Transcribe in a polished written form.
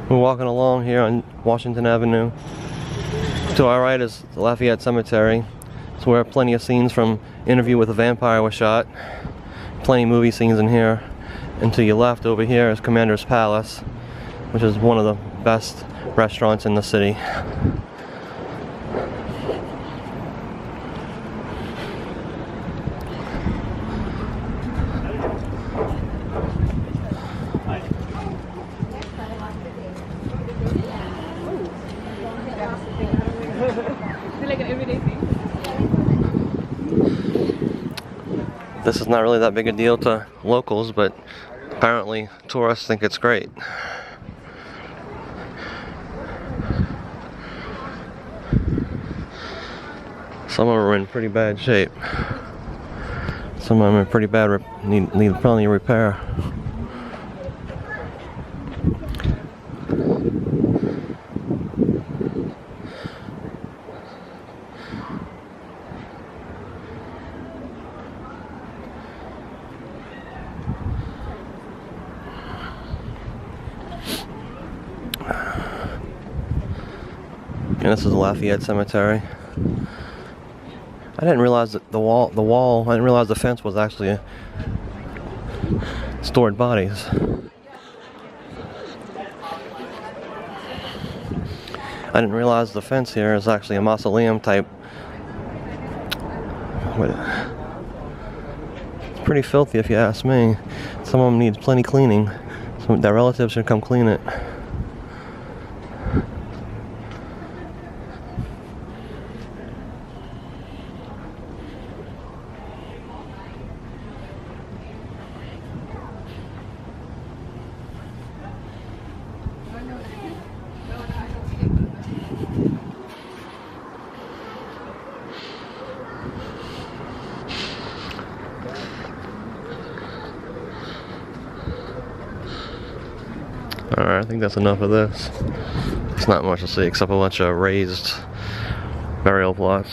We're walking along here on Washington Avenue. To our right is the Lafayette Cemetery. It's where plenty of scenes from Interview with a Vampire were shot. Plenty of movie scenes in here. And to your left over here is Commander's Palace, which is one of the best restaurants in the city. This is not really that big a deal to locals, but apparently tourists think it's great. Some of them are in pretty bad shape. Some of them are pretty bad, need plenty of repair. And this is the Lafayette Cemetery. I didn't realize that I didn't realize the fence was actually stored bodies. I didn't realize the fence here is actually a mausoleum type. It's pretty filthy if you ask me. Some of them need plenty cleaning. Their relatives should come clean it. Alright, I think that's enough of this. It's not much to see except a bunch of raised burial plots.